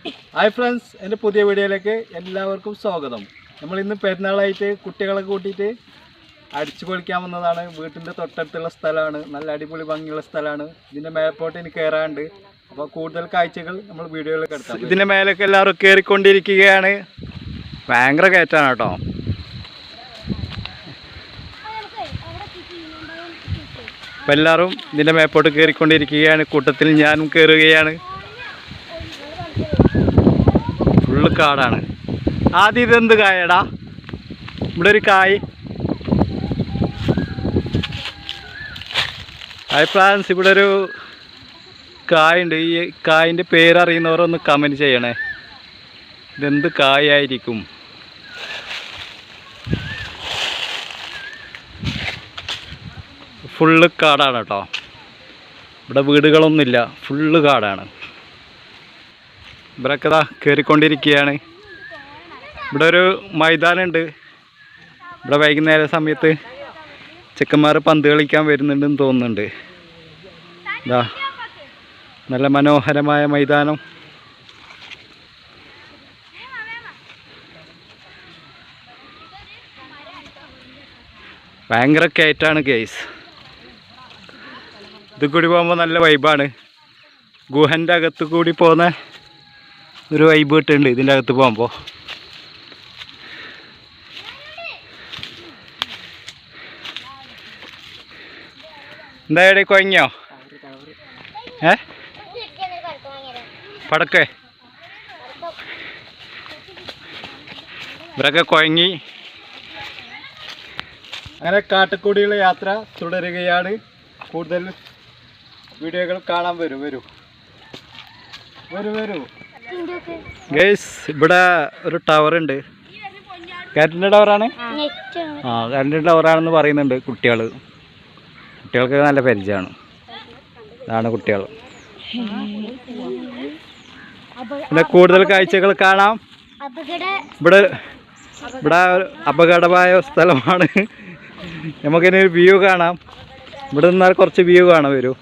Hi friends, എൻ്റെ പുതിയ വീഡിയോയിലേക്ക് എല്ലാവർക്കും സ്വാഗതം. നമ്മൾ ഇന്ന് പെരുന്നാളായിട്ട് കുട്ടികളെ കൂട്ടിയിട്ട് അടിച്ചു പൊളിക്കാൻ വന്നതാണ്. വീട്ടിൻ്റെ തൊട്ടടുത്തുള്ള സ്ഥലമാണ്, നല്ല അടിപൊളി ഭംഗിയുള്ള സ്ഥലമാണ്. ഇതിൻ്റെ മേപ്പോട്ട് എനിക്ക് കയറാണ്ട്, അപ്പോൾ കൂടുതൽ കാഴ്ചകൾ നമ്മൾ വീഡിയോയിലേക്ക് എടുക്കാം. ഇതിൻ്റെ മേലേക്ക് എല്ലാവരും കയറിക്കൊണ്ടിരിക്കുകയാണ്. ഭയങ്കര കയറ്റാണ് കേട്ടോ. അപ്പം എല്ലാവരും ഇതിൻ്റെ മേപ്പോട്ട് കയറിക്കൊണ്ടിരിക്കുകയാണ്. കൂട്ടത്തിൽ ഞാനും കയറുകയാണ്. ഫുള്ള് കാടാണ്. ആദ്യം ഇതെന്ത് കായടാ? ഇവിടെ ഒരു കായ്. ഹായ് ഫ്രാൻസ്, ഇവിടെ ഒരു കായുണ്ട്. ഈ കായിൻ്റെ പേരറിയുന്നവരൊന്ന് കമൻറ്റ് ചെയ്യണേ. ഇതെന്ത് കായായിരിക്കും? ഫുള്ള് കാടാണ് കേട്ടോ. ഇവിടെ വീടുകളൊന്നുമില്ല, ഫുള്ള് കാടാണ്. ഇവരൊക്കെ ഇതാ കയറിക്കൊണ്ടിരിക്കുകയാണ്. ഇവിടെ ഒരു മൈതാനമുണ്ട്. ഇവിടെ വൈകുന്നേര സമയത്ത് ചെക്കന്മാർ പന്ത് കളിക്കാൻ വരുന്നുണ്ടെന്ന് തോന്നുന്നുണ്ട്. ഇതാ നല്ല മനോഹരമായ മൈതാനം. ഭയങ്കര കയറ്റാണ് ഗൈസ്. ഇത് കൂടി പോകുമ്പോൾ നല്ല വൈബാണ്. ഗുഹൻ്റെ അകത്ത് കൂടി പോകുന്ന ഒരു വൈബ് കിട്ടുന്നുണ്ട് ഇതിൻ്റെ അകത്ത് പോകുമ്പോൾ. എന്തായാലും കുഴങ്ങിയോ? പടക്കേ ഇവരൊക്കെ കുഴങ്ങി. അങ്ങനെ കാട്ടിക്കൂടിയുള്ള യാത്ര തുടരുകയാണ്. കൂടുതൽ വീഡിയോകൾ കാണാൻ വരൂ ഗൈസ്. ഇവിടെ ഒരു ടവറുണ്ട്. കറണ്ടിൻ്റെ ടവറാണ്. കറണ്ടിൻ്റെ ടവറാണെന്ന് പറയുന്നുണ്ട് കുട്ടികൾക്ക് നല്ല പരിചയമാണ്. ഇതാണ് കുട്ടികൾ. പിന്നെ കൂടുതൽ കാഴ്ചകൾ കാണാം. ഇവിടെ അപകടമായ സ്ഥലമാണ്. നമുക്കിനി ഒരു വ്യൂ കാണാം. ഇവിടെ നിന്നാൽ കുറച്ച് വ്യൂ കാണാൻ വരൂ.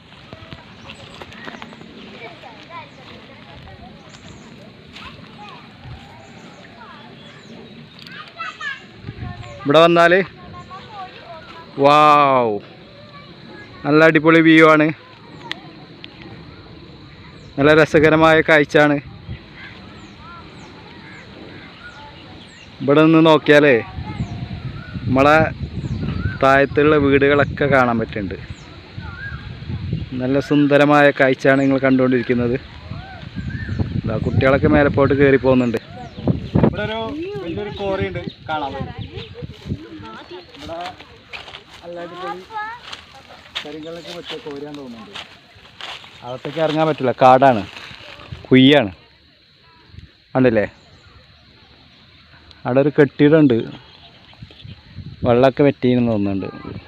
ഇവിടെ വന്നാൽ വാവ്, നല്ല അടിപൊളി വ്യൂ ആണ്. നല്ല രസകരമായ കാഴ്ചയാണ്. ഇവിടെ നിന്ന് നോക്കിയാലേ നമ്മളെ താഴത്തുള്ള വീടുകളൊക്കെ കാണാൻ പറ്റുന്നുണ്ട്. നല്ല സുന്ദരമായ കാഴ്ചയാണ് നിങ്ങൾ കണ്ടുകൊണ്ടിരിക്കുന്നത്. കുട്ടികളൊക്കെ മേലപ്പോട്ട് കയറി പോകുന്നുണ്ട്. ഇവിടെ ഒരു വലിയൊരു കോറിയുണ്ട് കാണാൻ. ഇവിടെ അല്ലാടിപ്പൊളി കരിങ്കല്ലൊക്കെ പറ്റിയ കോരിയാന്ന് തോന്നുന്നുണ്ട്. അകത്തേക്ക് ഇറങ്ങാൻ പറ്റില്ല, കാടാണ്, കുയ്യാണ്. കണ്ടില്ലേ? അവിടെ ഒരു കെട്ടിടമുണ്ട്. വെള്ളമൊക്കെ വെറ്റീന്ന് തോന്നുന്നുണ്ട്,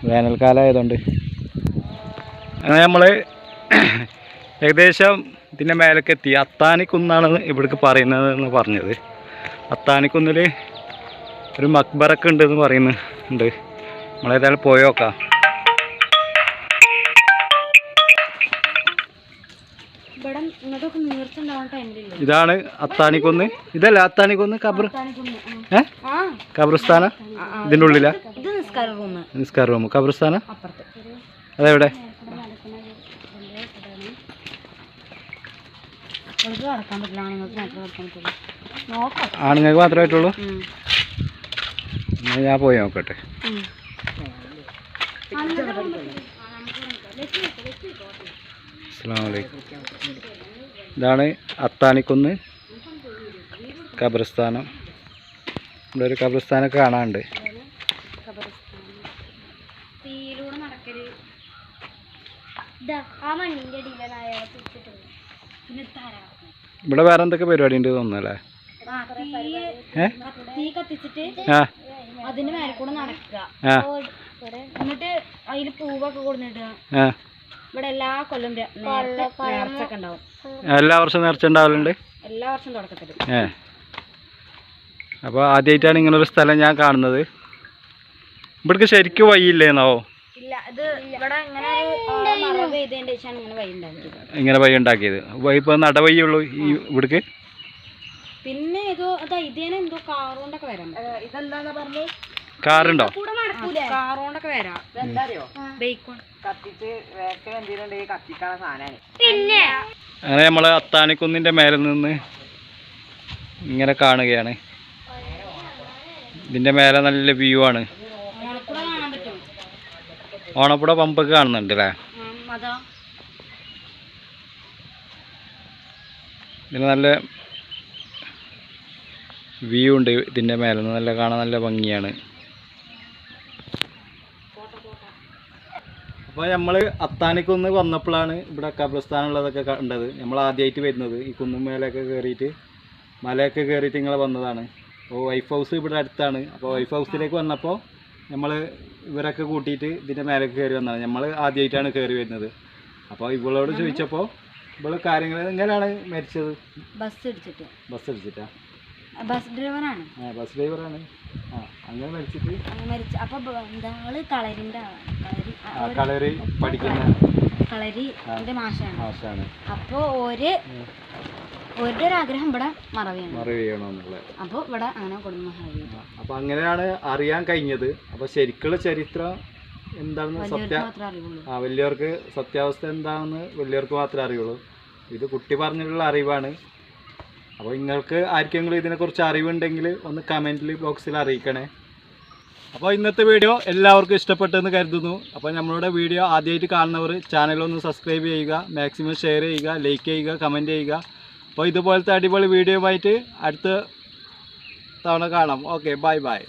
വേനൽക്കാലം ആയതുകൊണ്ട്. അങ്ങനെ നമ്മൾ ഏകദേശം ഇതിൻ്റെ മേലേക്ക് എത്തി. അത്താണിക്കുന്നാണ് ഇവിടേക്ക് പറയുന്നതെന്ന് പറഞ്ഞത്. അത്താണിക്കുന്നിൽ ഒരു മക്ബറൊക്കെ ഉണ്ടെന്ന് പറയുന്നുണ്ട്. നമ്മളേതായാലും പോയി നോക്കാം. ഇതാണ് അത്താണിക്കുന്ന്. ഇതല്ല അത്താണിക്കുന്ന്, ഖബർസ്ഥാനം. ഇതിൻ്റെ ഉള്ളിലാ നിസ്കാര റൂം, ഖബർസ്ഥാനം. അതെവിടെ? ആണുങ്ങൾക്ക് മാത്രമേ പറ്റുള്ളൂ. ഞാൻ പോയി നോക്കട്ടെ. അസ്സലാമു അലൈക്കും. ഇതാണ് അത്താണിക്കുന്ന് ഖബർസ്ഥാനം. ഇവിടെ ഒരു ഖബർസ്ഥാനൊക്കെ കാണാനുണ്ട്. ഇവിടെ വേറെ എന്തൊക്കെ പരിപാടി ഉണ്ട് തോന്നുന്നല്ലേ? അതിന്റെ മേലെ കൂടെ നടക്കുക, എന്നിട്ട് അതില് പൂവൊക്കെ കൊടുത്തിട്ട് ഇവിടെ എല്ലാ കൊല്ലം നേർച്ചൊക്കെ ഉണ്ടാവും. എല്ലാ വർഷവും നേർച്ച ഉണ്ടാവലുണ്ട്. എല്ലാ വർഷവും തുടക്കത്തില്. അപ്പോൾ ആദ്യമായിട്ടാണ് ഇങ്ങനൊരു സ്ഥലം ഞാൻ കാണുന്നത്. ഇവിടേക്ക് ശരിക്കും വഴിയില്ലേന്നോ? ഇല്ല, ഇത് ഇവിടെ ഇങ്ങനെ ഇങ്ങനെ വഴി ഉണ്ടാക്കിയത്. ഇപ്പോൾ നടവഴിയുള്ളൂ ഈ ഇവിടേക്ക്. പിന്നെ ഏതോ അതാ ഇതേനെ എന്തോ കാറുകൊണ്ടൊക്കെ വരാം. ഇതെന്താന്നാ പറഞ്ഞേ? കാറുണ്ടോ? കാറുകൊണ്ടൊക്കെ വരാം. ഇതെന്താ അറിയോ? ബൈക്കോൺ കത്തിച്ച് വേക്കെ എന്തെങ്കിലും കത്തിക്കാനുള്ള സാധനമാണ്. പിന്നെ അങ്ങനെ നമ്മൾ അത്താണിക്കുന്നിൻ്റെ മേലെ നിന്ന് ഇങ്ങനെ കാണുകയാണ്. ഇതിൻ്റെ മേലെ നല്ല വ്യൂ ആണ്. ഓണപ്പുഴ കാണാൻ പറ്റും. ഓണപ്പുഴ പമ്പൊക്കെ കാണുന്നുണ്ട് അല്ലേ? അതാ ഇതിന് നല്ല വ്യൂ ഉണ്ട്. ഇതിൻ്റെ മേലെ നിന്ന് നല്ല കാണാൻ നല്ല ഭംഗിയാണ്. അപ്പോൾ നമ്മൾ അത്താണിക്കുന്ന് വന്നപ്പോഴാണ് ഇവിടെ ഖബർസ്ഥാനുള്ളതൊക്കെ കണ്ടത്. നമ്മൾ ആദ്യമായിട്ട് വരുന്നത് ഈ കുന്നും മേലെയൊക്കെ കയറിയിട്ട് മലയൊക്കെ കയറിയിട്ട് ഇങ്ങനെ വന്നതാണ്. അപ്പോൾ വൈഫ് ഹൗസ് ഇവിടെ അടുത്താണ്. അപ്പോൾ വൈഫ് ഹൗസിലേക്ക് വന്നപ്പോൾ നമ്മൾ ഇവരൊക്കെ കൂട്ടിയിട്ട് ഇതിൻ്റെ മേലേക്ക് കയറി വന്നതാണ്. നമ്മൾ ആദ്യമായിട്ടാണ് കയറി വരുന്നത്. അപ്പോൾ ഇവളോട് ചോദിച്ചപ്പോൾ ഇവള് കാര്യങ്ങൾ എങ്ങനെയാണ് മരിച്ചത്? ബസ് ഇടിച്ചിട്ട്. ബസ് അടിച്ചിട്ടാ? ബസ് ഡ്രൈവറാണ്. ബസ് ഡ്രൈവറാണ്. അങ്ങനെ മരിച്ചിട്ട് മരിച്ച അപ്പൊ എന്താ ആള് കളരിന്റെ കളരി പഠിക്കുന്ന കളരിന്റെ മാഷാണ്. അപ്പൊ ഒരു ആഗ്രഹം ഇവിടെ മറവിയണമെന്നുള്ളത്. അപ്പൊ ഇവിടെ അങ്ങനെ കൊടുക്കുന്ന അപ്പൊ അങ്ങനെയാണ് അറിയാൻ കഴിഞ്ഞത്. അപ്പൊ ശരിക്കുള്ള ചരിത്രം എന്താണെന്ന് വലിയവർക്ക് സത്യാവസ്ഥ എന്താണെന്ന് വലിയവർക്ക് മാത്രമേ അറിയുള്ളൂ. ഇത് കുട്ടി പറഞ്ഞിട്ടുള്ള അറിവാണ്. അപ്പോൾ നിങ്ങൾക്ക് ആർക്കെങ്കിലും ഇതിനെക്കുറിച്ച് അറിവുണ്ടെങ്കിൽ ഒന്ന് കമൻറ്റിൽ ബോക്സിൽ അറിയിക്കണേ. അപ്പോൾ ഇന്നത്തെ വീഡിയോ എല്ലാവർക്കും ഇഷ്ടപ്പെട്ടെന്ന് കരുതുന്നു. അപ്പോൾ നമ്മളുടെ വീഡിയോ ആദ്യമായിട്ട് കാണുന്നവർ ചാനലൊന്ന് സബ്സ്ക്രൈബ് ചെയ്യുക, മാക്സിമം ഷെയർ ചെയ്യുക, ലൈക്ക് ചെയ്യുക, കമൻറ്റ് ചെയ്യുക. അപ്പോൾ ഇതുപോലത്തെ അടിപൊളി വീഡിയോ ആയിട്ട് അടുത്ത തവണ കാണാം. Okay, bye bye.